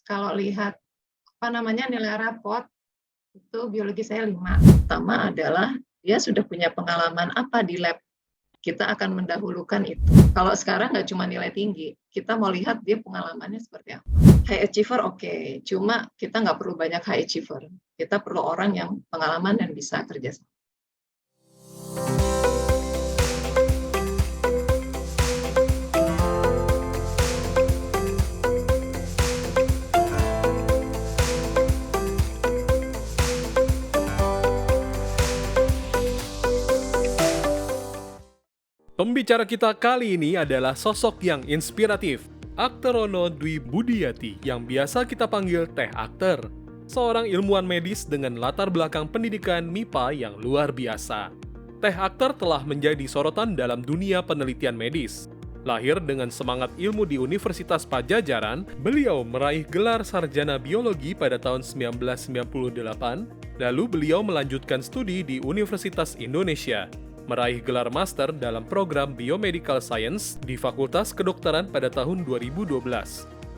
Kalau lihat, nilai raport, itu biologi saya 5. Pertama adalah dia sudah punya pengalaman apa di lab, kita akan mendahulukan itu. Kalau sekarang nggak cuma nilai tinggi, kita mau lihat dia pengalamannya seperti apa. High achiever oke, cuma kita nggak perlu banyak high achiever, kita perlu orang yang pengalaman dan bisa kerja sama. Pembicara kita kali ini adalah sosok yang inspiratif, Akterono Dwi Budiati yang biasa kita panggil Teh Akter, seorang ilmuwan medis dengan latar belakang pendidikan MIPA yang luar biasa. Teh Akter telah menjadi sorotan dalam dunia penelitian medis. Lahir dengan semangat ilmu di Universitas Padjadjaran, beliau meraih gelar sarjana biologi pada tahun 1998, lalu beliau melanjutkan studi di Universitas Indonesia, meraih gelar master dalam program Biomedical Science di Fakultas Kedokteran pada tahun 2012.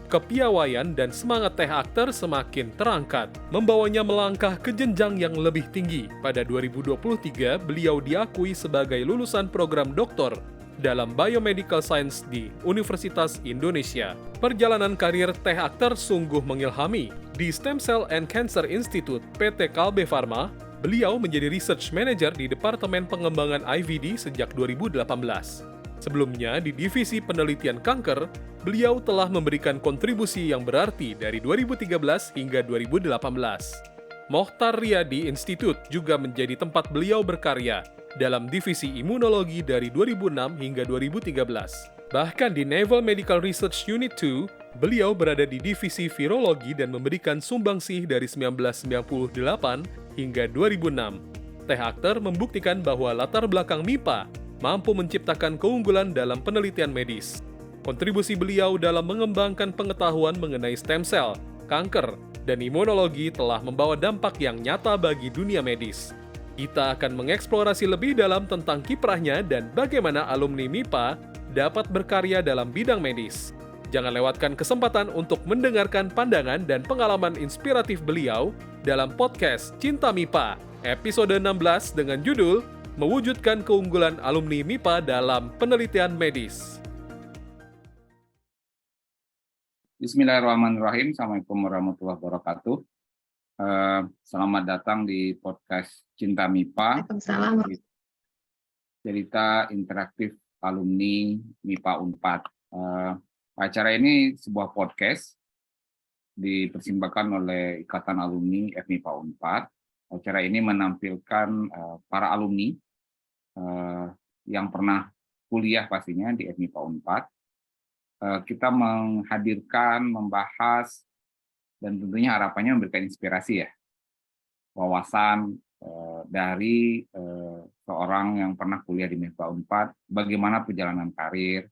Kepiawaian dan semangat Teh Akter semakin terangkat, membawanya melangkah ke jenjang yang lebih tinggi. Pada 2023, beliau diakui sebagai lulusan program doktor dalam Biomedical Science di Universitas Indonesia. Perjalanan karir Teh Akter sungguh mengilhami. Di Stem Cell and Cancer Institute PT Kalbe Pharma, beliau menjadi Research Manager di Departemen Pengembangan IVD sejak 2018. Sebelumnya, di Divisi Penelitian Kanker, beliau telah memberikan kontribusi yang berarti dari 2013 hingga 2018. Mokhtar Riyadi Institute juga menjadi tempat beliau berkarya dalam Divisi Imunologi dari 2006 hingga 2013. Bahkan di Naval Medical Research Unit 2, beliau berada di Divisi Virologi dan memberikan sumbangsih dari 1998 hingga 2006. Teh Akter membuktikan bahwa latar belakang MIPA mampu menciptakan keunggulan dalam penelitian medis. Kontribusi beliau dalam mengembangkan pengetahuan mengenai stem cell, kanker, dan imunologi telah membawa dampak yang nyata bagi dunia medis. Kita akan mengeksplorasi lebih dalam tentang kiprahnya dan bagaimana alumni MIPA dapat berkarya dalam bidang medis. Jangan lewatkan kesempatan untuk mendengarkan pandangan dan pengalaman inspiratif beliau dalam podcast Cinta MIPA, episode 16 dengan judul Mewujudkan Keunggulan Alumni MIPA dalam Penelitian Medis. Bismillahirrahmanirrahim. Assalamualaikum warahmatullahi wabarakatuh. Selamat datang di podcast Cinta MIPA. Waalaikumsalam. Cerita interaktif alumni MIPA Unpad. Acara ini sebuah podcast dipersembahkan oleh Ikatan Alumni FMIPA Unpad. Acara ini menampilkan para alumni yang pernah kuliah pastinya di FMIPA Unpad. Kita menghadirkan, membahas, dan tentunya harapannya memberikan inspirasi ya, wawasan dari seorang yang pernah kuliah di MIPA Unpad, bagaimana perjalanan karir,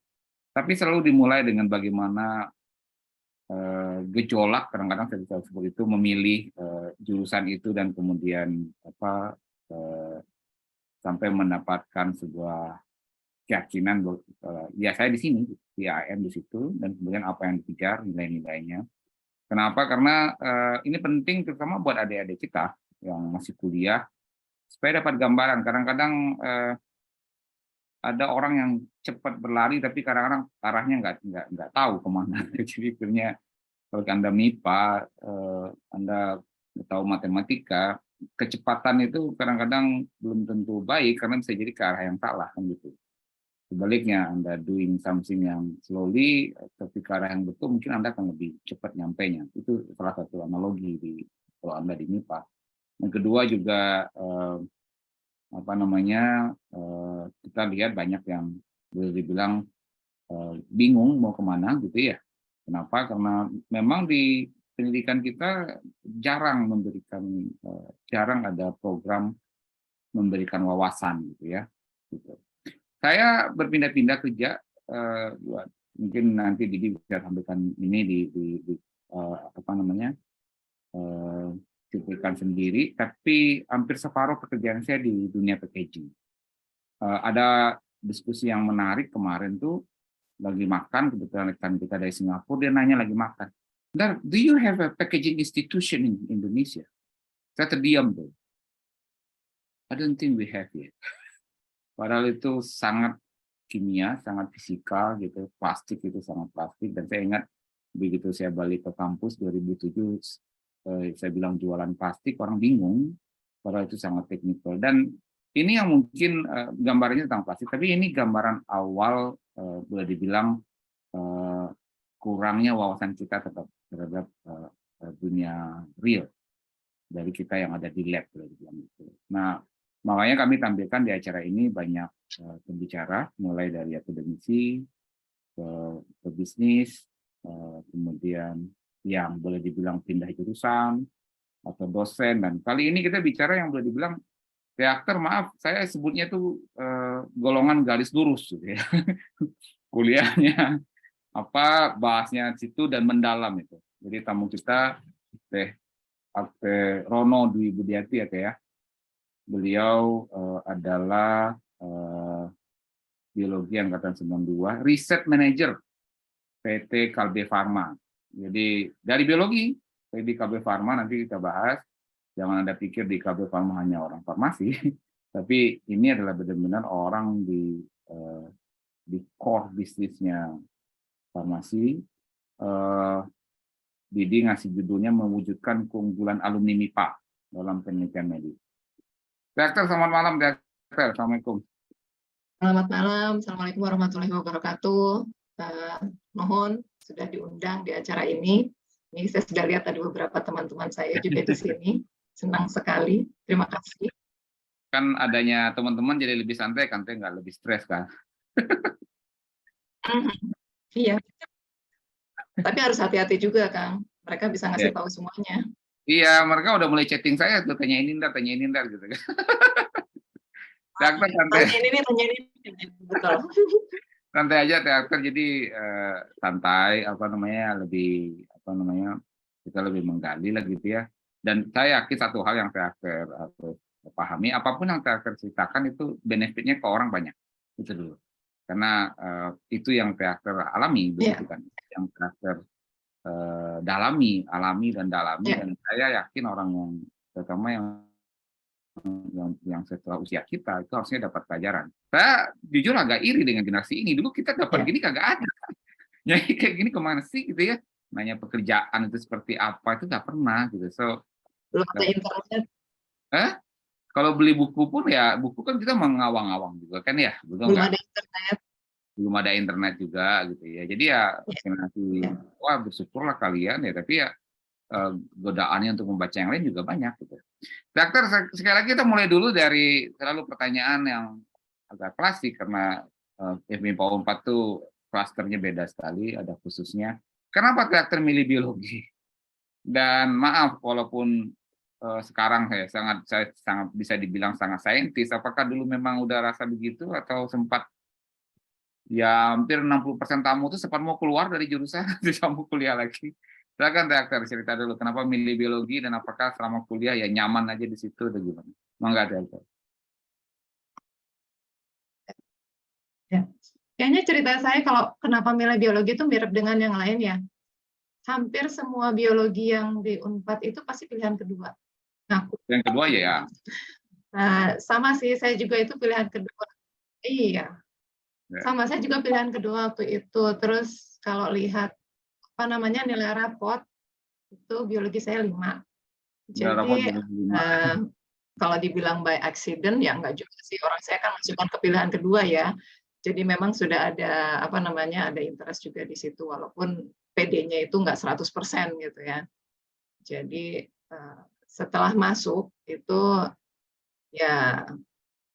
tapi selalu dimulai dengan bagaimana gejolak kadang-kadang seperti itu memilih jurusan itu dan kemudian sampai mendapatkan sebuah keyakinan ya saya di sini di AM di situ, dan kemudian apa yang dikejar nilai-nilainya. Kenapa? Karena ini penting terutama buat adik-adik kita yang masih kuliah supaya dapat gambaran. Kadang-kadang ada orang yang cepat berlari tapi kadang-kadang arahnya nggak tahu kemana. Jadi akhirnya kalau Anda MIPA, Anda tahu matematika, kecepatan itu kadang-kadang belum tentu baik karena bisa jadi ke arah yang salah kan gitu. Sebaliknya, Anda doing something yang slowly, tapi ke arah yang betul, mungkin Anda akan lebih cepat nyampainya. Itu salah satu analogi kalau Anda di MIPA. Yang kedua juga kita lihat banyak yang boleh dibilang bingung mau kemana gitu ya. Kenapa? Karena memang di pendidikan kita jarang ada program memberikan wawasan gitu ya. Gitu. Saya berpindah-pindah kerja, mungkin nanti Didi bisa sampaikan ini cuplikan sendiri, tapi hampir separuh pekerjaan saya di dunia packaging. Ada diskusi yang menarik kemarin tuh, lagi makan, kebetulan rekan kita dari Singapura, dia nanya lagi makan. Do you have a packaging institution in Indonesia? Saya terdiam tuh. I don't think we have yet. Padahal itu sangat kimia, sangat fisikal gitu, plastik itu sangat plastik. Dan saya ingat begitu saya balik ke kampus 2007, saya bilang jualan plastik, orang bingung, padahal itu sangat teknikal. Dan ini yang mungkin gambarnya tentang plastik, tapi ini gambaran awal, boleh dibilang kurangnya wawasan kita terhadap dunia real dari kita yang ada di lab, boleh dibilang gitu. Nah, makanya kami tampilkan di acara ini banyak pembicara, mulai dari akademisi, ke bisnis, kemudian yang boleh dibilang pindah jurusan, atau dosen. Dan kali ini kita bicara yang boleh dibilang reaktor, maaf, saya sebutnya itu golongan garis lurus, gitu ya. Kuliahnya, bahasnya situ dan mendalam itu. Jadi tamu kita, Teh Rono Dwi Budiati ya. Beliau adalah biologi angkatan 92, riset manager PT Kalbe Farma. Jadi dari biologi, di Kalbe Farma nanti kita bahas. Jangan Anda pikir di Kalbe Farma hanya orang farmasi, tapi ini adalah benar-benar orang di core bisnisnya farmasi. Didi ngasih judulnya mewujudkan keunggulan alumni MIPA dalam penelitian medis. Dokter, selamat malam, Dokter. Assalamualaikum. Selamat malam, Assalamualaikum warahmatullahi wabarakatuh. Mohon sudah diundang di acara ini. Ini saya sudah lihat ada beberapa teman-teman saya juga di sini. Senang sekali, terima kasih. Kan adanya teman-teman jadi lebih santai kan, nggak lebih stres kan? Iya. Tapi harus hati-hati juga, Kang. Mereka bisa ngasih tahu semuanya. Iya, mereka udah mulai chatting saya tuh, tanya ini ntar gitu kan. Dokter santai. Tanya ini, betul. Santai aja, dokter. Jadi santai, kita lebih menggali lah gitu ya. Dan saya yakin satu hal yang saya pahami, apapun yang saya ceritakan itu benefitnya ke orang banyak. Itu dulu. Karena itu yang teater alami, begitu kan? Yang teater alami dan dalami. Dan saya yakin orang yang terutama yang setelah usia kita itu harusnya dapat pelajaran. Saya jujur agak iri dengan generasi ini. Dulu kita dapat gini kagak ada. Jadi kayak gini kemana sih gitu ya? Nanya pekerjaan itu seperti apa itu nggak pernah gitu. So belum ada internet. Kalau beli buku pun ya buku kan kita mengawang-awang juga kan ya. Belum ada internet. Belum ada internet juga gitu ya. Jadi ya wah bersyukurlah kalian ya, tapi ya godaannya untuk membaca yang lain juga banyak gitu. Dokter, sekali lagi kita mulai dulu dari selalu pertanyaan yang agak klasik karena FMIPA 4 tuh klasternya beda sekali, ada khususnya. Kenapa dokter milih biologi? Dan maaf walaupun sekarang saya sangat bisa dibilang sangat saintis, apakah dulu memang udah rasa begitu atau sempat ya hampir 60% tamu itu sempat mau keluar dari jurusan tidak mau kuliah lagi. Silakan dokter cerita dulu kenapa milih biologi dan apakah selama kuliah ya nyaman aja di situ atau gimana? Mangga dokter. Ya. Kayaknya cerita saya kalau kenapa milih biologi itu mirip dengan yang lain ya. Hampir semua biologi yang di Unpad itu pasti pilihan kedua. Nah, yang kedua ya. Nah, sama sih saya juga itu pilihan kedua. Iya. Sama saya juga pilihan kedua waktu itu. Terus kalau lihat nilai rapot itu biologi saya 5. Jadi kalau dibilang by accident ya enggak juga sih. Orang saya kan masukkan ke pilihan kedua ya. Jadi memang sudah ada ada interest juga di situ walaupun PD-nya itu enggak 100% gitu ya. Jadi setelah masuk itu ya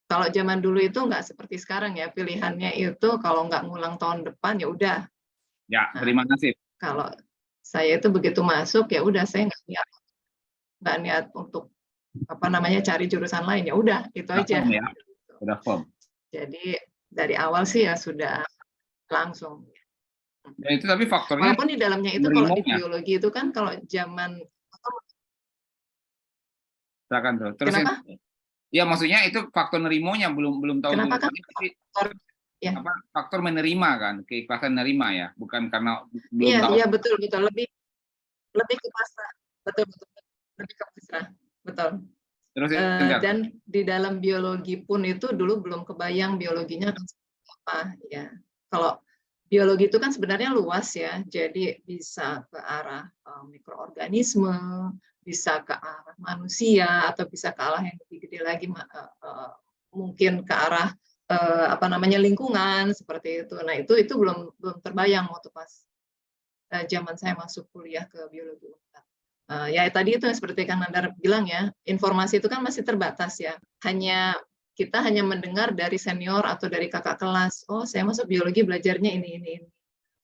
kalau zaman dulu itu nggak seperti sekarang ya, pilihannya itu kalau nggak ngulang tahun depan ya udah. Ya, terima kasih. Kalau saya itu begitu masuk ya udah saya nggak niat untuk cari jurusan lain ya udah itu aja. Ya. Udah firm. Jadi dari awal sih ya sudah langsung. Ya itu tapi faktornya. Walaupun di dalamnya itu kalau di biologi itu kan kalau zaman. Silakan tuh. Terus kenapa? Ya maksudnya itu faktor nerimonya belum tahu dulu. Faktor menerima kan, keikhlasan menerima ya, bukan karena belum tahu. Iya betul lebih lebih ke pasrah, betul betul, lebih ke pasrah, betul. Terusin, Kak. Dan di dalam biologi pun itu dulu belum kebayang biologinya akan seperti apa, ya. Kalau biologi itu kan sebenarnya luas ya, jadi bisa ke arah mikroorganisme, bisa ke arah manusia, atau bisa ke arah yang lebih gede lagi, mungkin ke arah apa namanya lingkungan seperti itu. Nah itu belum terbayang waktu pas zaman saya masuk kuliah ke biologi Unpad. Ya tadi itu seperti Kang Nandar bilang ya, informasi itu kan masih terbatas ya. Kita hanya mendengar dari senior atau dari kakak kelas. Oh, saya masuk biologi belajarnya ini.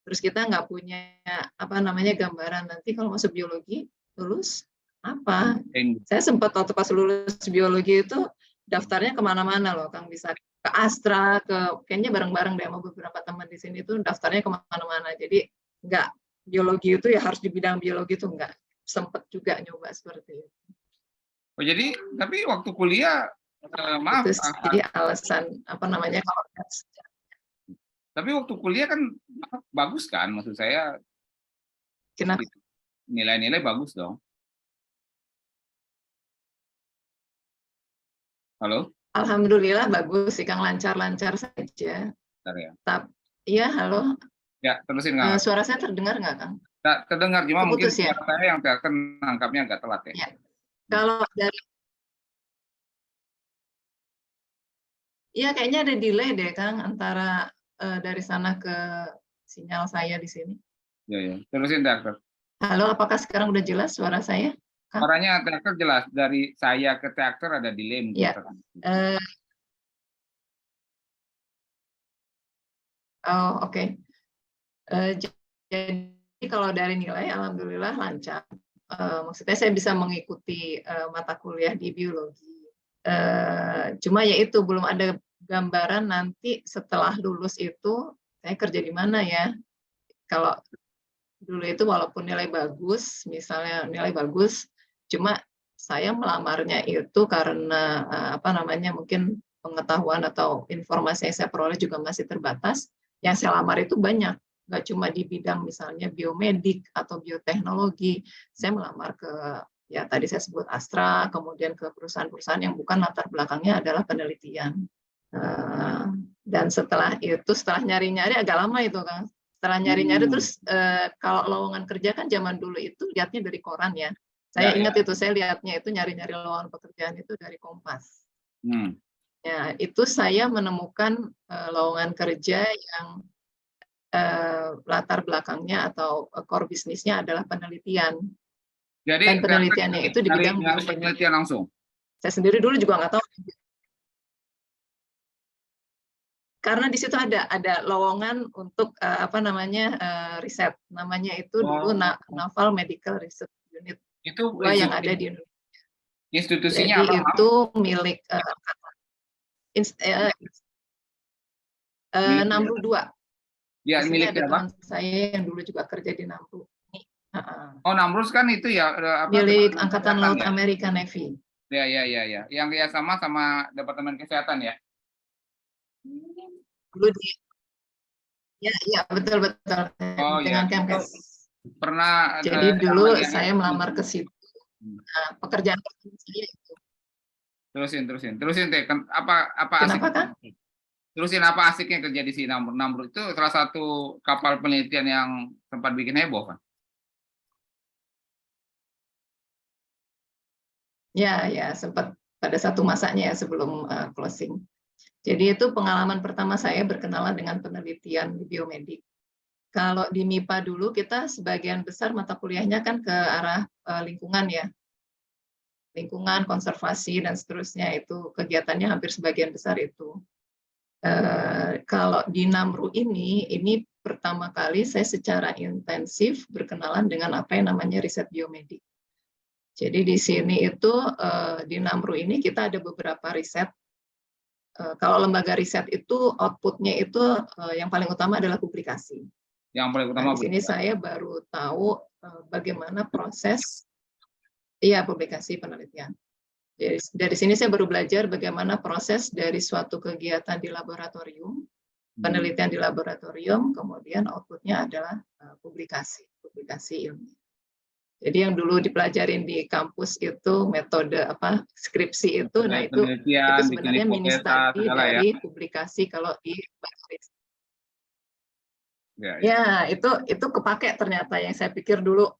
Terus kita nggak punya apa namanya gambaran nanti kalau masuk biologi lulus apa. Saya sempat waktu pas lulus biologi itu daftarnya kemana-mana loh, Kang, bisa ke Astra, kayaknya bareng-bareng deh sama beberapa teman di sini tuh daftarnya kemana-mana. Jadi nggak biologi itu ya harus di bidang biologi itu enggak, sempet juga nyoba seperti itu. Oh, jadi tapi waktu kuliah maaf, Itu sih alasan apa namanya kalau tapi waktu kuliah kan bagus kan, maksud saya kenapa? nilai-nilai bagus dong. Halo? Alhamdulillah bagus sih Kang, lancar-lancar saja. Bentar ya. Iya, halo. Ya, terusin Kang. Suara saya terdengar nggak, Kang? Terdengar, cuma mungkin Keputus ya? suara saya yang nangkapnya agak telat ya. Ya. Kalau dari Iya, kayaknya ada delay deh, Kang, antara dari sana ke sinyal saya di sini. Ya. Terusin, Dokter. Halo, apakah sekarang udah jelas suara saya, Kang? Suaranya Dokter jelas. Dari saya ke Dokter ada delay mungkin. Ya. Oh, oke. Jadi kalau dari nilai, alhamdulillah lancar. Maksudnya saya bisa mengikuti mata kuliah di biologi. Cuma ya itu belum ada gambaran nanti setelah lulus itu saya kerja di mana ya. Kalau dulu itu walaupun nilai bagus, misalnya nilai bagus, cuma saya melamarnya itu karena apa namanya mungkin pengetahuan atau informasi yang saya peroleh juga masih terbatas. Yang saya lamar itu banyak, nggak cuma di bidang misalnya biomedik atau bioteknologi. Saya melamar ke ya tadi saya sebut Astra, kemudian ke perusahaan-perusahaan yang bukan latar belakangnya adalah penelitian. Dan setelah nyari-nyari agak lama itu Kang. Setelah nyari-nyari terus kalau lowongan kerja kan zaman dulu itu lihatnya dari koran ya. Saya ingat itu, saya lihatnya itu nyari-nyari lowongan pekerjaan itu dari Kompas. Ya, itu saya menemukan lowongan kerja yang latar belakangnya atau core bisnisnya adalah penelitian. Jadi, dan penelitiannya itu di bidang penelitian langsung. Saya sendiri dulu juga nggak tahu. Karena di situ ada lowongan untuk apa namanya riset, namanya itu dulu Naval Medical Research Unit. Itu yang ada di Indonesia. Institusinya jadi apa? Itu milik Namru 2. Ya, milik ada apa? teman saya yang dulu juga kerja di Namru. Oh, Namrus kan itu ya apa? Milik Angkatan Laut ya? Amerika Navy. Ya. Yang ya sama Departemen Kesehatan ya. Dulu ya betul Oh dengan ya. Kemkes. Pernah. Jadi dulu saya melamar ke situ. Pekerjaan saya itu. Terusin deh. Apa asik? Kenapa, Kak? Terusin, apa asiknya kerja di sini? Namrud itu salah satu kapal penelitian yang sempat bikin heboh kan? Ya sempat pada satu masanya ya sebelum closing. Jadi itu pengalaman pertama saya berkenalan dengan penelitian di biomedik. Kalau di MIPA dulu kita sebagian besar mata kuliahnya kan ke arah lingkungan ya. Lingkungan, konservasi, dan seterusnya itu kegiatannya hampir sebagian besar itu. Kalau di Namru ini pertama kali saya secara intensif berkenalan dengan apa yang namanya riset biomedik. Jadi di sini itu di Namru ini kita ada beberapa riset. Kalau lembaga riset itu outputnya itu yang paling utama adalah publikasi. Yang paling utama. Di sini saya baru tahu bagaimana proses publikasi penelitian. Jadi dari sini saya baru belajar bagaimana proses dari suatu kegiatan di laboratorium, penelitian di laboratorium, kemudian outputnya adalah publikasi ilmiah. Jadi yang dulu dipelajarin di kampus itu metode apa skripsi itu, nah itu penelitian, bikin sebenarnya mini hipotesa, study segala ya. dari publikasi kalau di bahasa Ya, ya. ya, itu kepake ternyata yang saya pikir dulu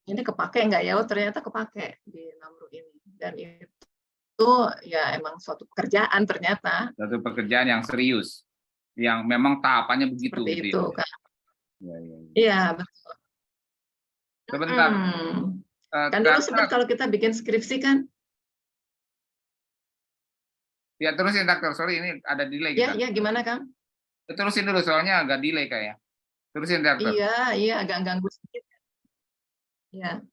ini kepake nggak ya? Oh ternyata kepake di Namru ini. Dan itu ya emang suatu pekerjaan ternyata Satu pekerjaan yang serius, yang memang tahapannya begitu seperti gitu itu ya. kan. Ya, ya, ya. Iya betul. Sebentar, Kan dulu karena sempat kalau kita bikin skripsi kan, ya terusin dokter, sorry ini ada delay ya kita. ya gimana Kang? Terusin dulu soalnya agak delay kayak. Terusin dokter. Iya agak ganggu sedikit. Ya,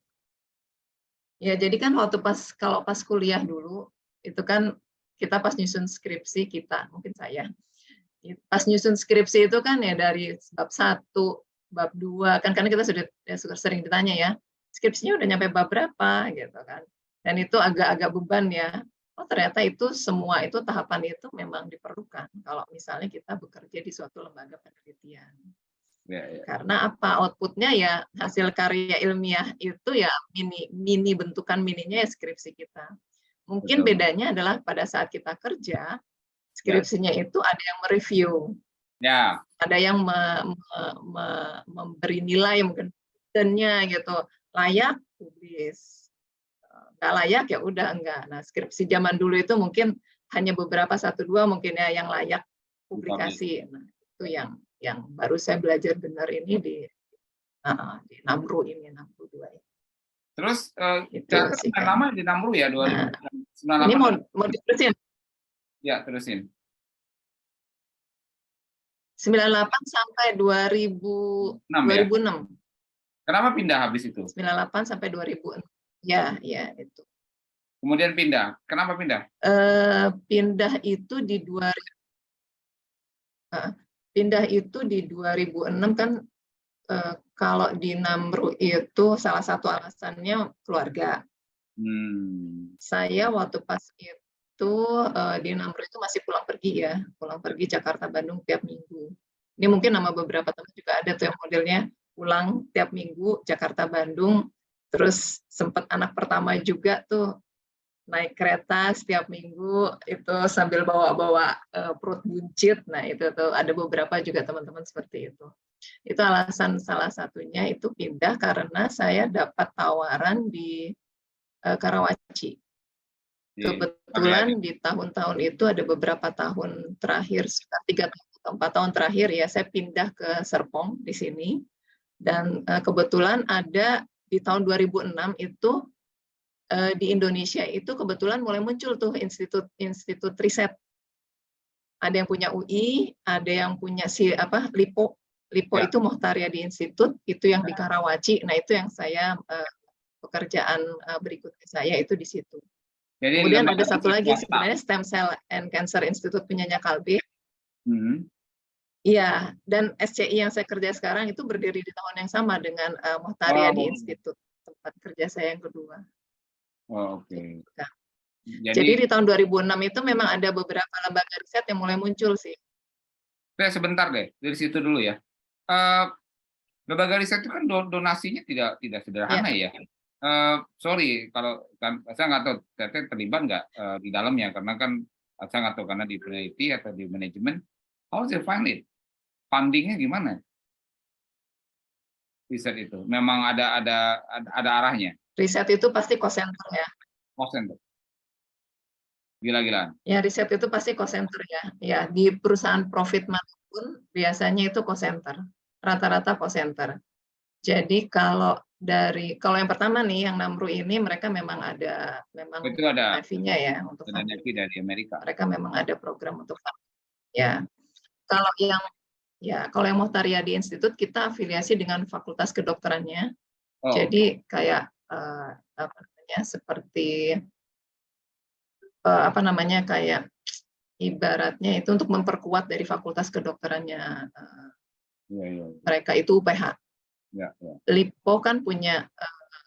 ya jadi kan waktu kalau pas kuliah dulu itu kan kita pas nyusun skripsi kita, mungkin saya pas nyusun skripsi itu kan ya dari bab 1, bab 2 kan karena kita sudah sering ditanya ya, skripsinya udah nyampe bab berapa gitu kan. Dan itu agak-agak beban ya. Oh ternyata itu semua itu tahapan itu memang diperlukan kalau misalnya kita bekerja di suatu lembaga penelitian. Ya, ya. Karena apa outputnya ya hasil karya ilmiah itu ya mini bentukan mininya ya skripsi kita. Mungkin Betul. bedanya adalah pada saat kita kerja skripsinya itu ada yang mereview, Ya, ada yang memberi nilai mungkin dannya gitu, layak publis, nggak layak ya udah enggak. Nah skripsi zaman dulu itu mungkin hanya beberapa 1-2 mungkin ya yang layak publikasi. Nah itu yang baru saya belajar benar ini di Namru ini, Namru 2 ini. terus Itu teater sih main kan. lama di Namru ya 2098. Ini mau diterusin Ya, terusin. 98 sampai 2006. 6 ya. Kenapa pindah habis itu? 98 sampai 2006. Ya itu. Kemudian pindah. Kenapa pindah? Pindah itu di 2006 kan kalau di Namru itu salah satu alasannya keluarga. Saya waktu pas itu di Namru itu masih pulang pergi Jakarta Bandung tiap minggu. Ini mungkin nama beberapa teman juga ada tuh yang modelnya pulang tiap minggu Jakarta Bandung, terus sempat anak pertama juga tuh naik kereta setiap minggu itu sambil bawa perut buncit. Nah itu tuh ada beberapa juga teman-teman seperti itu. Itu alasan salah satunya itu pindah karena saya dapat tawaran di Karawaci. Kebetulan di tahun-tahun itu ada beberapa tahun terakhir, sekitar 3 atau 4 tahun terakhir ya, saya pindah ke Serpong di sini. Dan kebetulan ada di tahun 2006 itu di Indonesia itu kebetulan mulai muncul tuh institut riset. Ada yang punya UI, ada yang punya LIPO. LIPO Ya. itu Mohtaryadi Institute, itu yang di Karawaci. Nah itu yang saya pekerjaan berikutnya saya itu di situ. Jadi kemudian ada satu lagi sebenarnya Stem Cell and Cancer Institute punyanya Kalbe. Iya, dan SCI yang saya kerja sekarang itu berdiri di tahun yang sama dengan Mohtaryadi Institute, tempat kerja saya yang kedua. Oke. Jadi di tahun 2006 itu memang ada beberapa lembaga riset yang mulai muncul sih. Sebentar deh, dari situ dulu ya. Lembaga riset itu kan donasinya tidak sederhana ya. Sorry kalau kan saya nggak tahu Teteh terlibat nggak di dalamnya karena kan saya nggak tahu karena di peneliti atau di manajemen. How they find it? Fundingnya gimana? Riset itu memang ada arahnya. Riset itu pasti cost center ya. Cost center. Gila-gilaan. Ya riset itu pasti cost center ya. Ya di perusahaan profit manapun biasanya itu cost center. Rata-rata cost center. Jadi kalau yang pertama nih yang Namru ini mereka memang ada itu ada NAVI-nya ya untuk NAVI dari Amerika. Mereka memang ada program untuk ya. Kalau yang Mohtaryadi Institute kita afiliasi dengan fakultas kedokterannya. Jadi kayak seperti kayak ibaratnya itu untuk memperkuat dari fakultas kedokterannya mereka itu UPH. LIPO kan punya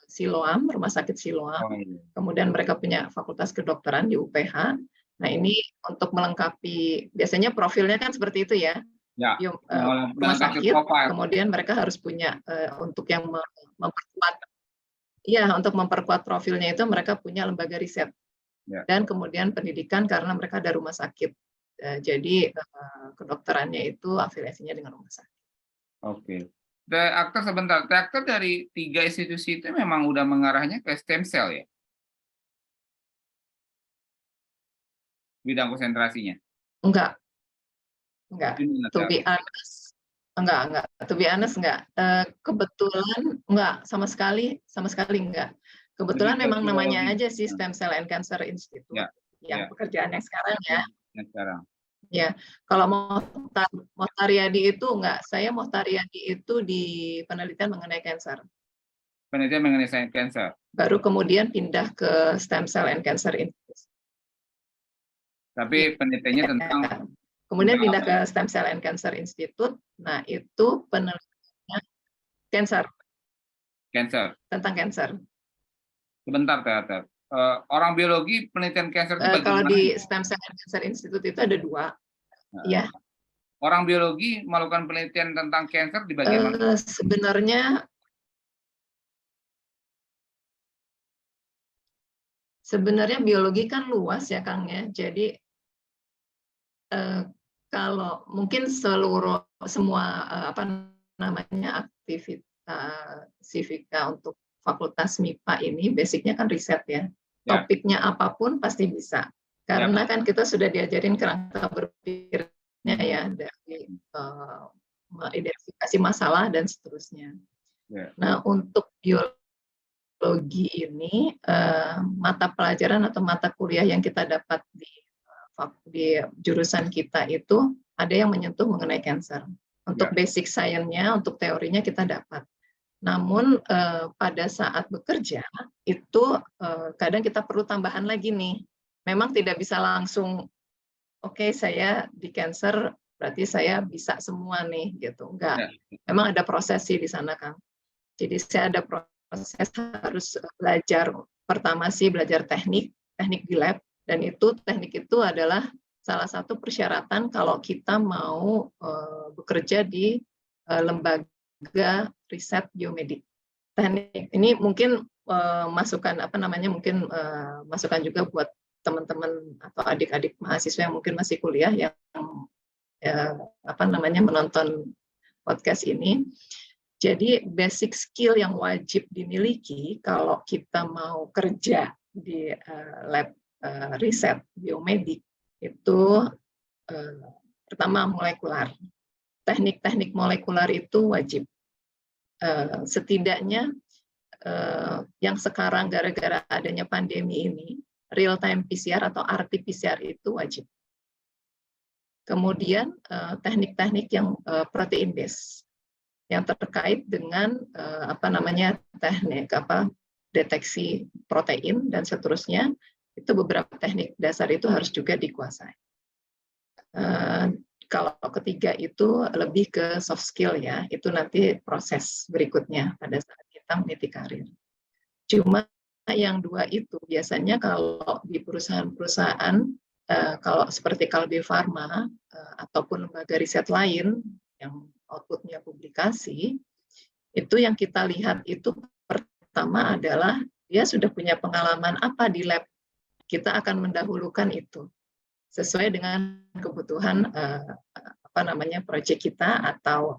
Siloam, Rumah Sakit Siloam. Kemudian mereka punya fakultas kedokteran di UPH. Nah ini untuk melengkapi, biasanya profilnya kan seperti itu ya. Rumah sakit, kemudian mereka harus punya untuk yang memperkuat ya untuk memperkuat profilnya itu mereka punya lembaga riset Ya. dan kemudian pendidikan karena mereka ada rumah sakit. Jadi kedokterannya itu afiliasinya dengan rumah sakit. Oke. Aktor sebentar, aktor dari 3 institusi itu memang udah mengarahnya ke stem cell ya? Bidang konsentrasinya? Enggak. Gimana, To Teh? be honest, enggak. To be honest, enggak. Kebetulan enggak, sama sekali enggak. Lebih Kebetulan ke memang namanya biologi. aja sih Stem Cell and Cancer Institute, Ya, yang ya, pekerjaan yang sekarang ya. yang sekarang. Ya, kalau Mohtaryadi itu enggak, saya Mohtaryadi itu di penelitian mengenai cancer. Penelitian mengenai sains cancer. Baru kemudian pindah ke Stem Cell and Cancer Institute. Tapi penelitiannya tentang Kemudian pindah apa? ke Stem Cell and Cancer Institute. Nah, itu penelitiannya cancer, Cancer. tentang cancer. Sebentar, Teh. Orang biologi penelitian cancer itu Kalau bagaimana? di Stem Cell and Cancer Institute itu ada 2. Ya, Orang biologi melakukan penelitian tentang cancer di bagian mana? sebenarnya biologi kan luas ya, Kang ya. Jadi kalau mungkin semua aktivitas Sivika untuk Fakultas MIPA ini basicnya kan riset ya. Ya. Topiknya apapun pasti bisa. Karena kan kita sudah diajarin kerangka berpikirnya ya, dari mengidentifikasi masalah dan seterusnya. Ya. Nah, untuk biologi ini mata pelajaran atau mata kuliah yang kita dapat di jurusan kita itu ada yang menyentuh mengenai cancer. Untuk basic science-nya, untuk teorinya kita dapat. Namun pada saat bekerja itu kadang kita perlu tambahan lagi nih. Memang tidak bisa langsung, oke, saya di cancer berarti saya bisa semua nih gitu. Enggak. Memang ada proses sih di sana, Kang. Jadi saya ada proses harus belajar. Pertama sih belajar teknik di lab, dan itu teknik itu adalah salah satu persyaratan kalau kita mau bekerja di lembaga riset biomedik. Teknik ini mungkin masukan masukan juga buat teman-teman atau adik-adik mahasiswa yang mungkin masih kuliah yang menonton podcast ini. Jadi basic skill yang wajib dimiliki kalau kita mau kerja di lab riset biomedik itu pertama molekular. Teknik-teknik molekular itu wajib. Setidaknya yang sekarang gara-gara adanya pandemi ini, real time PCR atau RT-PCR itu wajib. Kemudian teknik-teknik yang protein base yang terkait dengan teknik deteksi protein dan seterusnya, itu beberapa teknik dasar itu harus juga dikuasai. Kalau ketiga itu lebih ke soft skill ya, itu nanti proses berikutnya pada saat kita meniti karir. Cuma yang 2 itu biasanya kalau di perusahaan-perusahaan kalau seperti Kalbe Farma ataupun lembaga riset lain yang outputnya publikasi, itu yang kita lihat itu pertama adalah dia sudah punya pengalaman apa di lab. Kita akan mendahulukan itu sesuai dengan kebutuhan proyek kita atau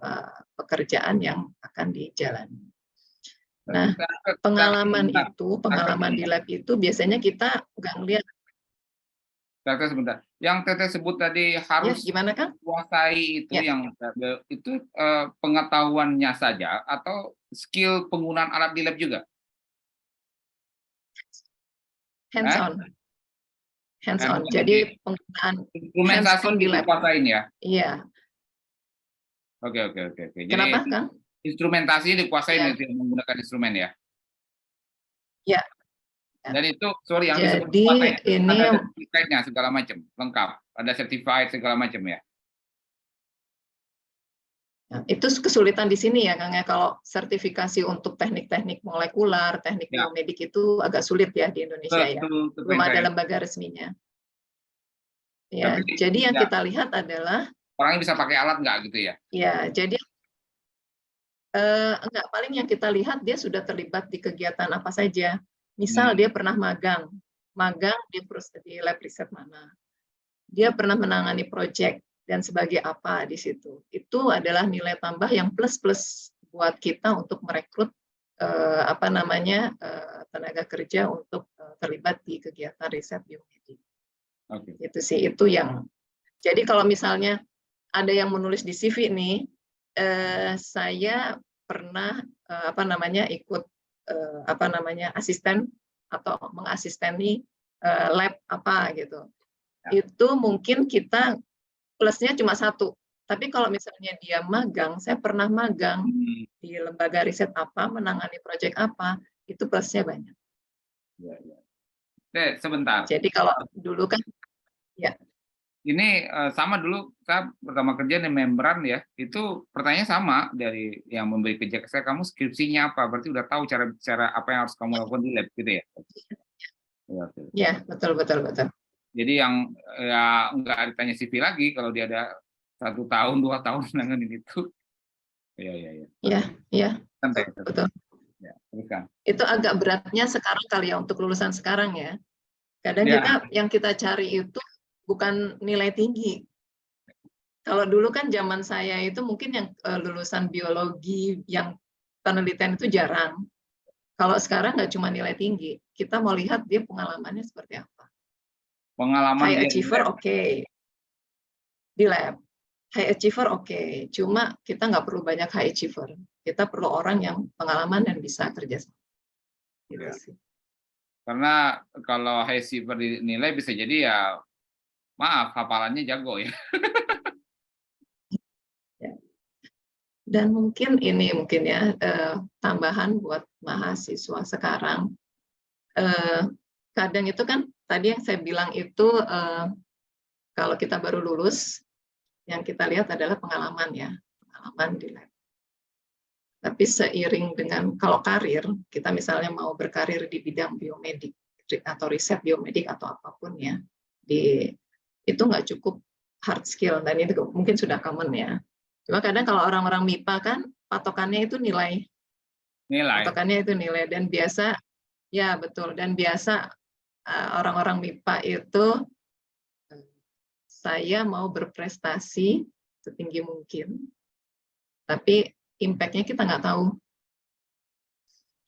pekerjaan yang akan dijalani. Nah, pengalaman di lab itu biasanya kita nggak ngelihat. Sebentar. Yang Teteh sebut tadi harus gimana, Kang? kuasai itu itu pengetahuannya saja atau skill penggunaan alat di lab juga? Hands on. Jadi penggunaan instrumentasi di lab. Dikuasain ya? Iya. Oke. Jadi kenapa, Kang? Instrumentasi dikuasain itu menggunakan instrumen ya? Ya. Dan itu yang jadi disebut ini ada sertifikatnya segala macam, lengkap. Ada certified segala macam ya? Itu kesulitan di sini ya, Kang ya. Kalau sertifikasi untuk teknik-teknik molekular, teknik biomedik itu agak sulit ya di Indonesia ya. Belum ada lembaga resminya. Ya, jadi yang kita lihat adalah orangnya bisa pakai alat nggak gitu ya? Ya, jadi Enggak, paling yang kita lihat dia sudah terlibat di kegiatan apa saja. Misal dia pernah magang di lab riset mana. Dia pernah menangani proyek dan sebagai apa di situ. Itu adalah nilai tambah yang plus-plus buat kita untuk merekrut tenaga kerja untuk terlibat di kegiatan riset biomedik. Oke. Itu sih, itu yang. Jadi kalau misalnya ada yang menulis di CV nih, saya pernah ikut asisten atau mengasisteni lab apa gitu. Ya. Itu mungkin kita plusnya cuma satu. Tapi kalau misalnya dia magang, saya pernah magang di lembaga riset apa, menangani proyek apa, itu plusnya banyak. Ya, ya. Oke, sebentar. Jadi kalau dulu kan, ya. Ini sama dulu saya pertama kerja di membran ya, itu pertanyaan sama dari yang memberi kerja ke saya, kamu skripsinya apa? Berarti udah tahu cara apa yang harus kamu lakukan di lab gitu ya? Ya, betul. Jadi yang ya nggak ditanya CV lagi kalau dia ada 1 tahun 2 tahun nanganin itu. Iya. Ya, Santai. betul. Ya, teruskan. Itu agak beratnya sekarang kali ya untuk lulusan sekarang ya. Kadang Ya. yang kita cari itu bukan nilai tinggi. Kalau dulu kan zaman saya itu mungkin yang lulusan biologi yang penelitian itu jarang. Kalau sekarang nggak cuma nilai tinggi, kita mau lihat dia pengalamannya seperti apa. Pengalaman High dia achiever oke. Di lab. High achiever oke. Cuma kita nggak perlu banyak high achiever. Kita perlu orang yang pengalaman dan bisa kerja sama. Gitu ya. sih. Karena kalau high achiever dinilai bisa jadi ya maaf hafalannya jago ya. Dan mungkin tambahan buat mahasiswa sekarang. Kadang itu kan tadi yang saya bilang itu kalau kita baru lulus, yang kita lihat adalah pengalaman di lab. Tapi seiring dengan kalau karir, kita misalnya mau berkarir di bidang biomedik atau riset biomedik atau apapun ya, itu nggak cukup hard skill dan itu mungkin sudah common ya. Cuma kadang kalau orang-orang MIPA kan patokannya itu nilai. Patokannya itu nilai dan biasa ya betul dan biasa orang-orang MIPA itu saya mau berprestasi setinggi mungkin, tapi impact-nya kita nggak tahu.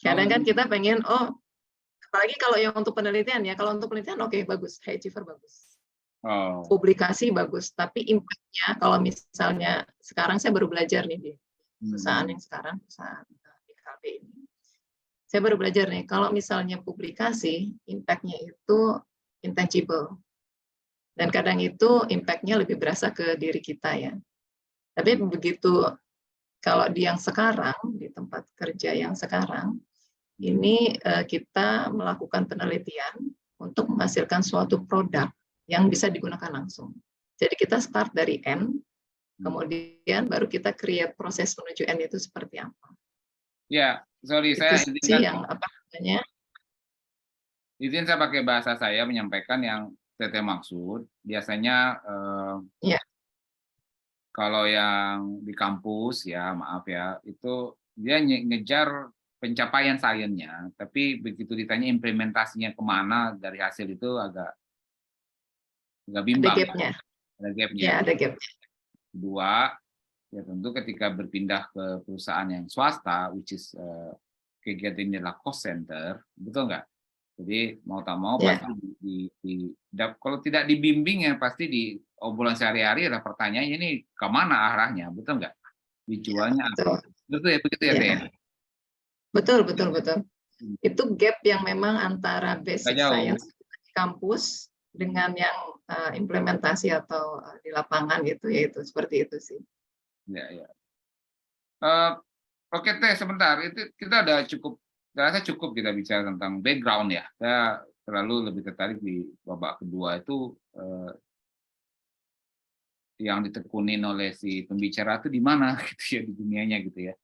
Kadang kan kita pengen, apalagi kalau yang untuk penelitian ya, kalau untuk penelitian oke, bagus, high achiever bagus. Publikasi bagus, tapi impact-nya kalau misalnya sekarang saya baru belajar nih di perusahaan yang sekarang, perusahaan IKB ini. Saya baru belajar nih, kalau misalnya publikasi, impact-nya itu intangible. Dan kadang itu impact-nya lebih berasa ke diri kita ya. Tapi begitu kalau di yang sekarang, di tempat kerja yang sekarang, ini kita melakukan penelitian untuk menghasilkan suatu produk yang bisa digunakan langsung. Jadi kita start dari N, kemudian baru kita create proses menuju N itu seperti apa. Ya, sorry, saya izin saya pakai bahasa saya menyampaikan yang saya maksud. Biasanya kalau yang di kampus ya, maaf ya, itu dia ngejar pencapaian sainsnya, tapi begitu ditanya implementasinya kemana dari hasil itu agak bimbang. Ada gap-nya. Ada gap-nya. Ya, ada gap-nya. Kedua, ya tentu ketika berpindah ke perusahaan yang swasta, which is kegiatannya adalah cost center, betul nggak? Jadi mau tak mau pasti kalau tidak dibimbing ya pasti di obrolan sehari-hari ada pertanyaannya ini kemana arahnya, betul nggak? Dijualnya apa? Betul ya begitu ya, Teh? Betul. Itu gap yang memang antara basic science di kampus dengan yang implementasi atau di lapangan gitu ya, itu seperti itu sih. Ya. Oke Teh, sebentar itu kita ada cukup. Saya rasa cukup kita bicara tentang background ya. Saya terlalu lebih tertarik di babak kedua itu yang ditekunin oleh si pembicara itu di mana gitu ya di dunianya gitu ya.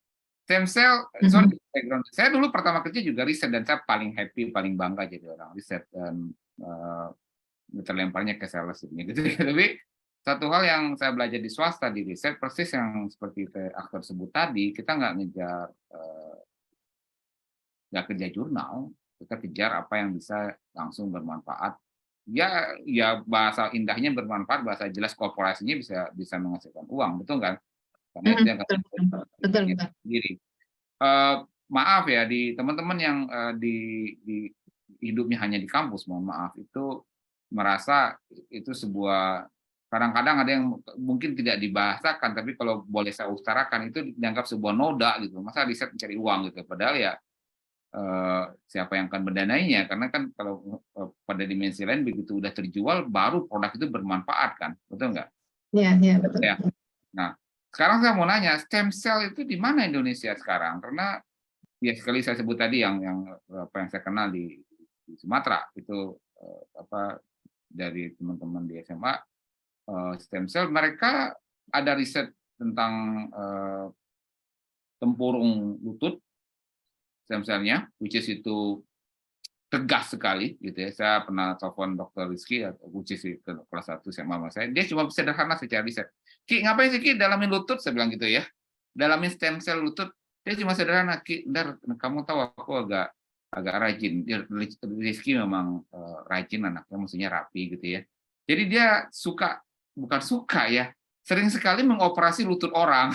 Stem cell, sorry background. Saya dulu pertama kerja juga riset dan saya paling happy, paling bangga jadi orang riset dan terlemparnya ke sales gitu. Tapi satu hal yang saya belajar di swasta di riset persis yang seperti aktor sebut tadi, kita nggak kerja jurnal, kita kejar apa yang bisa langsung bermanfaat. Ya bahasa indahnya bermanfaat, bahasa jelas korporasinya bisa menghasilkan uang, betul kan? Karena itu yang Betul, betul, betul. sendiri. Maaf ya, di teman-teman yang di hidupnya hanya di kampus, mohon maaf, itu merasa itu sebuah, kadang-kadang ada yang mungkin tidak dibahasakan, tapi kalau boleh saya utarakan itu dianggap sebuah noda gitu. Masa riset mencari uang gitu, padahal ya siapa yang akan mendanainya, karena kan kalau pada dimensi lain begitu udah terjual baru produk itu bermanfaat kan, betul nggak? Iya, betul. Ya. Nah, sekarang saya mau nanya, stem cell itu di mana Indonesia sekarang? Karena ya sekali saya sebut tadi yang apa yang saya kenal di Sumatera itu dari teman-teman di SMA, stem cell mereka ada riset tentang tempurung lutut stem cell-nya, which is itu tegas sekali gitu ya. Saya pernah telepon Dr. Rizky, which is kelas 1 SMA sama saya. Dia cuma sederhana secara riset. Ki, ngapain sih Ki dalamin lutut? Saya bilang gitu ya. Dalamin stem cell lutut. Dia cuma sederhana, Ki, bentar, kamu tahu aku agak rajin. Rizky memang rajin anaknya, maksudnya rapi gitu ya. Jadi dia bukan suka ya, sering sekali mengoperasi lutut orang.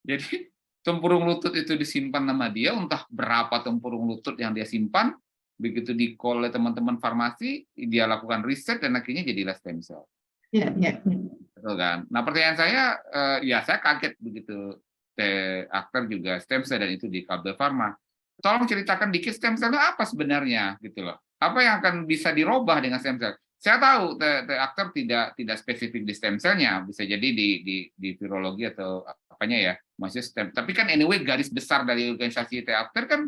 Jadi tempurung lutut itu disimpan nama dia, entah berapa tempurung lutut yang dia simpan, begitu di-call oleh teman-teman farmasi, dia lakukan riset dan akhirnya jadilah stem cell. Iya. Betul kan? Nah pertanyaan saya, ya saya kaget begitu aktor juga stem cell dan itu di Kalbe Pharma. Tolong ceritakan dikit stem cell itu apa sebenarnya gitu loh. Apa yang akan bisa dirubah dengan stem cell? Saya tahu aktor tidak spesifik di stem cell-nya, bisa jadi di virologi atau apanya ya, masih stem. Tapi kan anyway garis besar dari organisasi aktor kan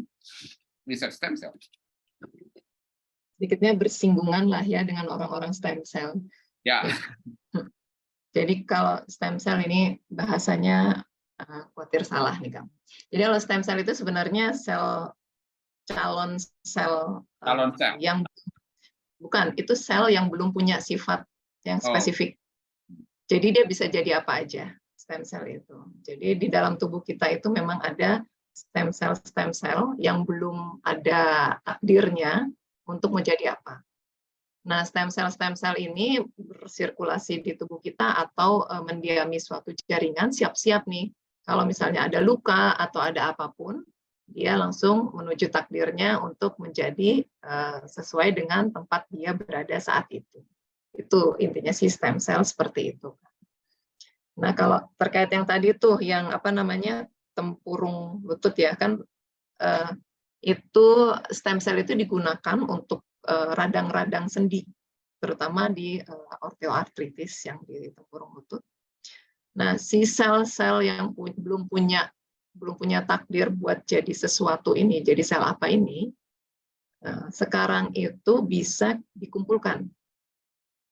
riset stem cell. Sedikitnya bersinggungan lah ya dengan orang-orang stem cell. Ya. Jadi kalau stem cell ini bahasanya khawatir salah nih kamu. Jadi kalau stem cell itu sebenarnya calon sel yang bukan, itu sel yang belum punya sifat yang spesifik. Jadi dia bisa jadi apa aja stem cell itu. Jadi di dalam tubuh kita itu memang ada stem cell yang belum ada takdirnya untuk menjadi apa. Nah, stem cell ini bersirkulasi di tubuh kita atau mendiami suatu jaringan, siap-siap nih. Kalau misalnya ada luka atau ada apapun, dia langsung menuju takdirnya untuk menjadi sesuai dengan tempat dia berada saat itu. Itu intinya si stem cell seperti itu. Nah, kalau terkait yang tadi tuh, yang apa namanya, tempurung lutut ya, kan itu stem cell itu digunakan untuk radang-radang sendi, terutama di osteoartritis yang di tempurung lutut. Nah, si sel-sel yang belum punya takdir buat jadi sesuatu ini, jadi sel apa ini, sekarang itu bisa dikumpulkan.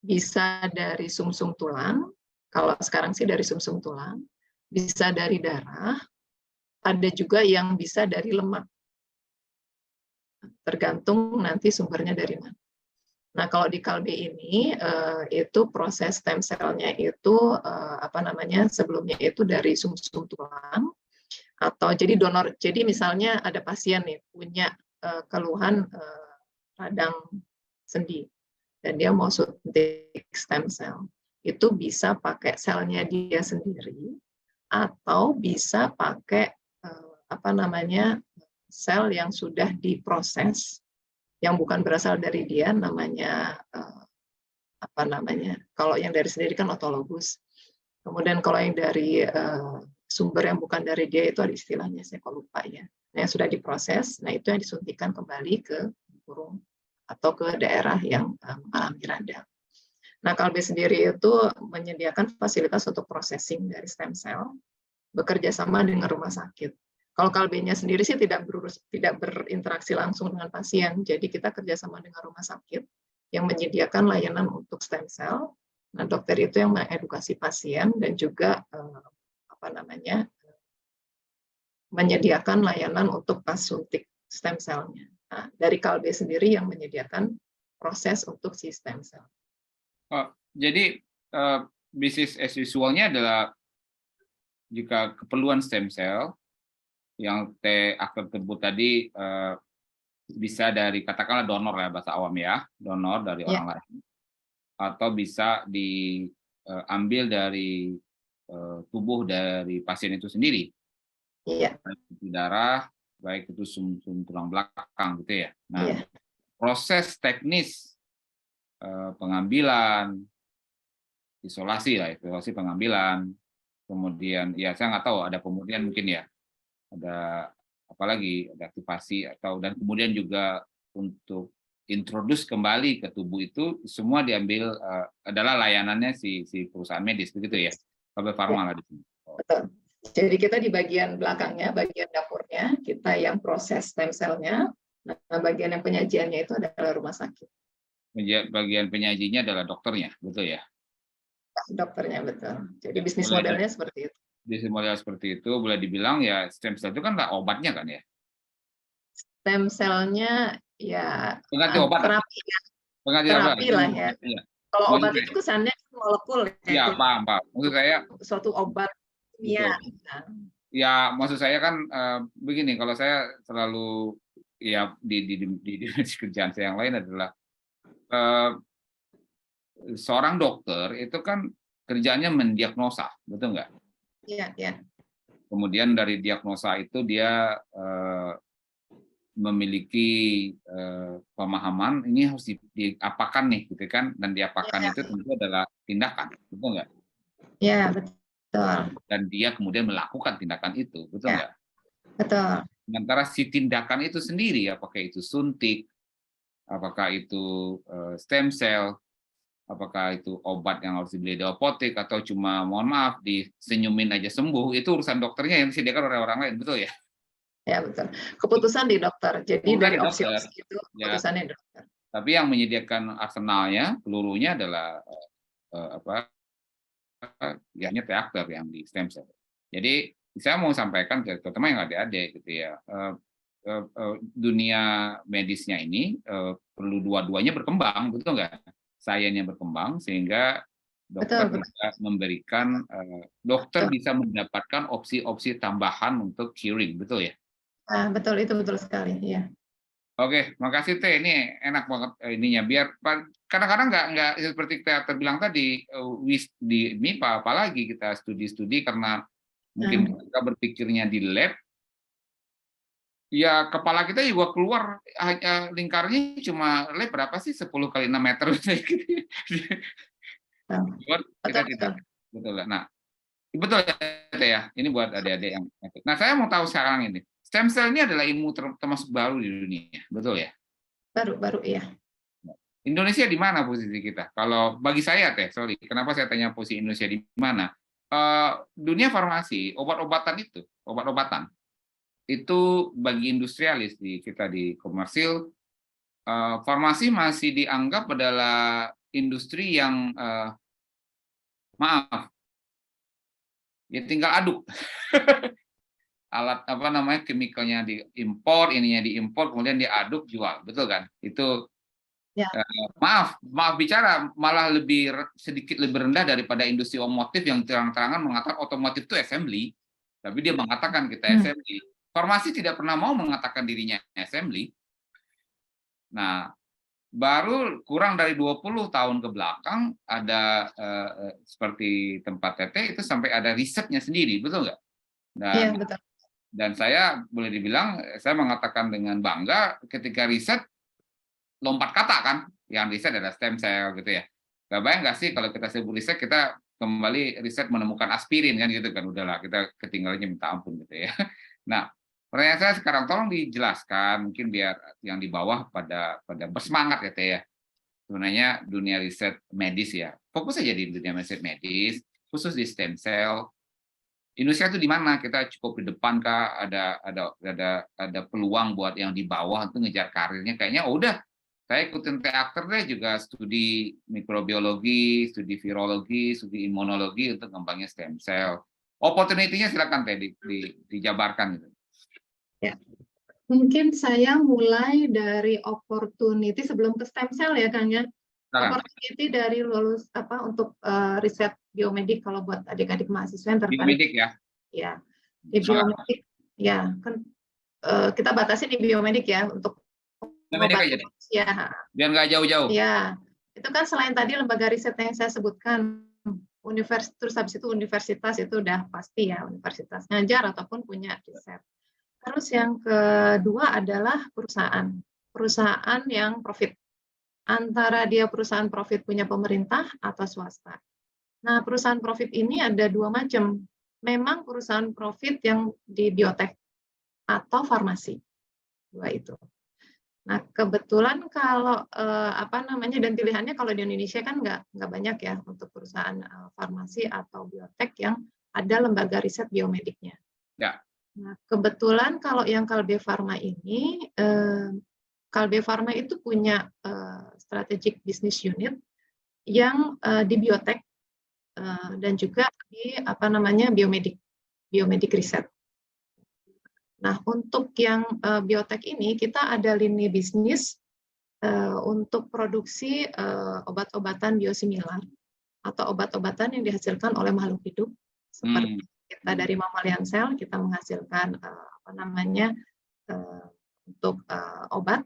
Bisa dari sumsum tulang, kalau sekarang sih dari sumsum tulang, bisa dari darah, ada juga yang bisa dari lemak. Tergantung nanti sumbernya dari mana. Nah, kalau di Kalbe ini itu proses stem cell-nya itu apa namanya, sebelumnya itu dari sumsum tulang, atau jadi donor. Jadi misalnya ada pasien nih punya keluhan radang sendi dan dia mau suntik stem cell, itu bisa pakai selnya dia sendiri atau bisa pakai apa namanya, sel yang sudah diproses, yang bukan berasal dari dia, namanya apa namanya, kalau yang dari sendiri kan autologus. Kemudian kalau yang dari sumber yang bukan dari dia itu ada istilahnya, saya kok lupa ya. Nah, yang sudah diproses, nah itu yang disuntikan kembali ke tempurung atau ke daerah yang mengalami radang. Nah, Kalbe sendiri itu menyediakan fasilitas untuk processing dari stem cell, bekerja sama dengan rumah sakit. Kalau Kalbe-nya sendiri sih tidak berinteraksi langsung dengan pasien, jadi kita kerjasama dengan rumah sakit yang menyediakan layanan untuk stem cell. Nah, dokter itu yang mengedukasi pasien dan juga apa namanya, menyediakan layanan untuk pas suntik stem cell-nya. Nah, dari Kalbe sendiri yang menyediakan proses untuk si stem cell. Oh, jadi bisnis as usual-nya adalah jika keperluan stem cell yang aktor tersebut tadi bisa dari katakanlah donor ya bahasa awam ya, donor dari Ya. orang lain, atau bisa diambil dari tubuh dari pasien itu sendiri, Iya. baik itu darah, baik itu sum-sum tulang belakang gitu ya. Nah, Iya. proses teknis pengambilan, isolasi pengambilan, kemudian ya saya nggak tahu ada kemudian mungkin ya ada apalagi ada aktivasi dan kemudian juga untuk introduce kembali ke tubuh itu semua diambil adalah layanannya si perusahaan medis begitu ya, Kabel Farma lah di sini. Betul. Jadi kita di bagian belakangnya, bagian dapurnya, kita yang proses stem cell-nya, nah bagian yang penyajiannya itu adalah rumah sakit. Bagian penyajinya adalah dokternya, betul ya? Dokternya, betul. Jadi bisnis Boleh modelnya seperti itu. Bisnis model seperti itu boleh dibilang ya stem cell itu kan nggak obatnya kan ya? Stem cell-nya ya Pengganti obat. terapi ya. Pengganti obat. Terapi lah ya. Iya. Kalau Maksud obat saya- itu kesannya molekul Iya, ya. paham. Maksud saya Suatu obat kimia. Betul. Nah, ya maksud saya kan begini, kalau saya selalu ya di kerjaan saya yang lain adalah seorang dokter itu kan kerjanya mendiagnosa, betul nggak? iya, iya. Kemudian dari diagnosa itu dia memiliki pemahaman ini harus diapakan nih, gitu kan? Dan diapakan Ya. itu tentu adalah tindakan, betul nggak? Iya, betul. Dan dia kemudian melakukan tindakan itu, betul Ya. nggak? Betul. Sementara si tindakan itu sendiri, apakah itu suntik, apakah itu stem cell, apakah itu obat yang harus dibeli di apotek, atau cuma mohon maaf disenyumin aja sembuh, itu urusan dokternya yang disediakan oleh orang lain, betul ya? Ya, betul. Keputusan di dokter. Jadi Keputusan dari di dokter. opsi-opsi itu Ya. keputusannya di dokter. Tapi yang menyediakan arsenalnya, pelurunya adalah ya aktor yang di stem cell. Jadi saya mau sampaikan ke teman yang adik-adik gitu ya, dunia medisnya ini perlu dua-duanya berkembang, betul nggak? Sainsnya berkembang sehingga dokter Betul. bisa memberikan dokter Betul. bisa mendapatkan opsi-opsi tambahan untuk curing, betul ya? Nah, betul, itu betul sekali. Ya. Oke, makasih Teh. Ini enak banget ininya. Biar kadang-kadang nggak seperti kita terbilang tadi di MIPA, apalagi kita studi-studi karena mungkin kita berpikirnya di lab, ya kepala kita juga keluar lingkarnya cuma lab berapa sih 10 kali 6 meter kita tidak betul. Nah, betul ya. Ini buat adik-adik yang. Nah, saya mau tahu sekarang ini. Stem cell ini adalah ilmu termasuk baru di dunia, betul ya? Baru, iya. Indonesia di mana posisi kita? Kalau bagi saya, sorry, kenapa saya tanya posisi Indonesia di mana? Dunia farmasi, obat-obatan itu bagi industrialis kita di komersil, farmasi masih dianggap adalah industri yang maaf, ya tinggal aduk. Alat chemicalnya diimpor, ininya diimpor, kemudian diaduk jual, betul kan? Itu ya. Maaf bicara malah sedikit lebih rendah daripada industri otomotif yang terang-terangan mengatakan otomotif itu assembly, tapi dia mengatakan kita assembly. Farmasi tidak pernah mau mengatakan dirinya assembly. Nah, baru kurang dari 20 tahun ke belakang ada seperti tempat Teteh itu sampai ada risetnya sendiri, betul nggak? Iya, betul. Dan saya boleh dibilang, saya mengatakan dengan bangga ketika riset lompat kata kan, yang riset adalah stem cell gitu ya. Gak bayang nggak sih kalau kita sebut riset, kita kembali riset menemukan aspirin kan gitu kan, udahlah kita ketinggalannya minta ampun gitu ya. Nah, pertanyaan saya sekarang tolong dijelaskan, mungkin biar yang di bawah pada bersemangat ya Teh ya. Sebenarnya dunia riset medis ya, fokus saja di dunia riset medis, khusus di stem cell. Indonesia itu di mana? Kita cukup di depan kah? Ada peluang buat yang di bawah itu ngejar karirnya? Kayaknya udah, saya ikutin aktor deh, juga studi mikrobiologi, studi virologi, studi imunologi untuk ngembangin stem cell. Opportunity-nya silakan Teh dijabarkan gitu. Ya. Mungkin saya mulai dari opportunity sebelum ke stem cell ya Kang ya. Silakan. opportunity dari lulus untuk riset biomedik kalau buat adik-adik mahasiswa yang tertarik Biomedik ya. ya di Sangat. biomedik ya kan kita batasi di biomedik ya untuk Biomedik aja pengobatan deh. ya. Biar nggak jauh-jauh. Ya, itu kan selain tadi lembaga riset yang saya sebutkan, terus habis itu universitas itu udah pasti ya, universitas ngajar ataupun punya riset. Terus yang kedua adalah perusahaan. Perusahaan yang profit. Antara dia perusahaan profit punya pemerintah atau swasta. Nah, perusahaan profit ini ada dua macam. Memang perusahaan profit yang di biotek atau farmasi. Dua itu. Nah, kebetulan kalau dan pilihannya kalau di Indonesia kan nggak banyak ya untuk perusahaan farmasi atau biotek yang ada lembaga riset biomediknya. Ya. Nah, kebetulan kalau yang Kalbe Pharma ini, Kalbe Pharma itu punya strategic business unit yang di biotek dan juga di biomedik riset. Nah, untuk yang biotek ini kita ada lini bisnis untuk produksi obat-obatan biosimilar atau obat-obatan yang dihasilkan oleh makhluk hidup seperti kita dari mammalian cell kita menghasilkan untuk obat.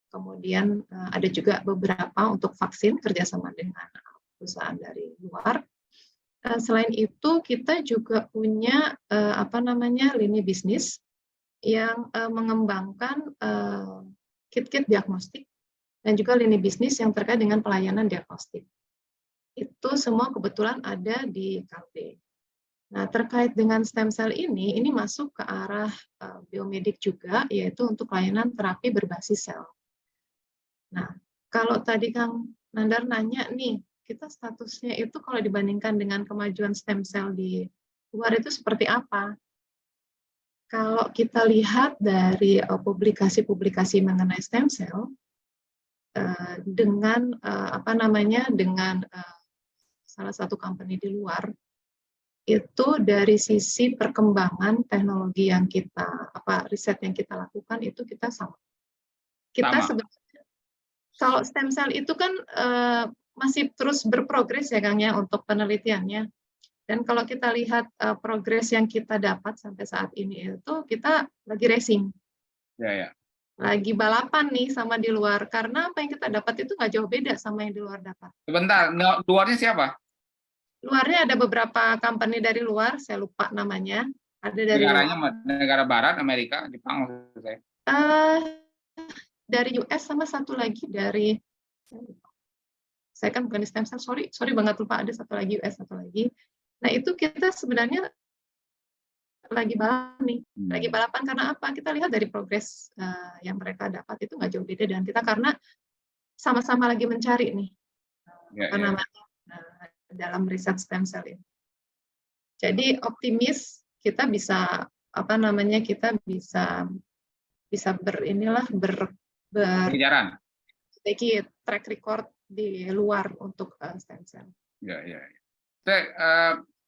Kemudian ada juga beberapa untuk vaksin kerjasama dengan perusahaan dari luar. Selain itu kita juga punya lini bisnis yang mengembangkan kit-kit diagnostik dan juga lini bisnis yang terkait dengan pelayanan diagnostik. Itu semua kebetulan ada di Kalbe. Nah, terkait dengan stem cell ini masuk ke arah biomedik juga, yaitu untuk pelayanan terapi berbasis sel. Nah, kalau tadi Kang Nandar nanya nih, kita statusnya itu kalau dibandingkan dengan kemajuan stem cell di luar itu seperti apa? Kalau kita lihat dari publikasi-publikasi mengenai stem cell dengan salah satu company di luar, itu dari sisi perkembangan teknologi yang riset yang kita lakukan itu kita sama. Kita sebenarnya kalau stem cell itu kan masih terus berprogres ya Kang ya untuk penelitiannya. Dan kalau kita lihat progres yang kita dapat sampai saat ini itu kita lagi racing. Ya. Lagi balapan nih sama di luar. Karena apa yang kita dapat itu nggak jauh beda sama yang di luar dapat. Sebentar, luarnya siapa? Luarnya ada beberapa company dari luar, saya lupa namanya. Ada dari Negaranya luar. negara barat, Amerika, Jepang maksud saya. Dari US sama satu lagi dari saya kan bukan di stem cell, sorry banget lupa, ada satu lagi US, satu lagi. Nah, itu kita sebenarnya lagi balapan nih. Lagi balapan karena apa? Kita lihat dari progres yang mereka dapat itu nggak jauh beda dengan kita karena sama-sama lagi mencari nih dalam riset stem cell ini. Jadi optimis kita bisa kita bisa berjalan. Track record di luar untuk stem cell. Ya.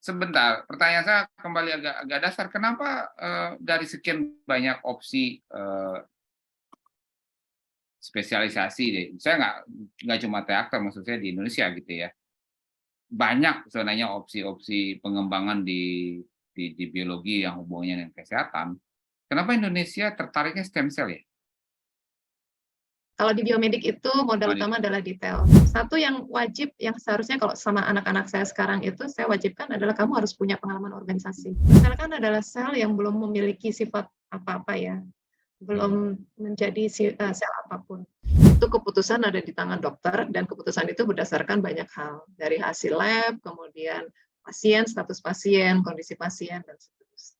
Sebentar, pertanyaan saya kembali agak dasar. Kenapa dari sekian banyak opsi spesialisasi deh? Saya nggak cuma teater, maksud saya di Indonesia gitu ya. Banyak sebenarnya opsi-opsi pengembangan di biologi yang hubungannya dengan kesehatan. Kenapa Indonesia tertariknya stem cell ya? Kalau di biomedik itu modal utama adalah detail. Satu yang wajib, yang seharusnya kalau sama anak-anak saya sekarang itu saya wajibkan adalah kamu harus punya pengalaman organisasi. Misalkan adalah sel yang belum memiliki sifat apa-apa ya, belum menjadi sel apapun. Itu keputusan ada di tangan dokter dan keputusan itu berdasarkan banyak hal. Dari hasil lab, kemudian pasien, status pasien, kondisi pasien, dan seterusnya.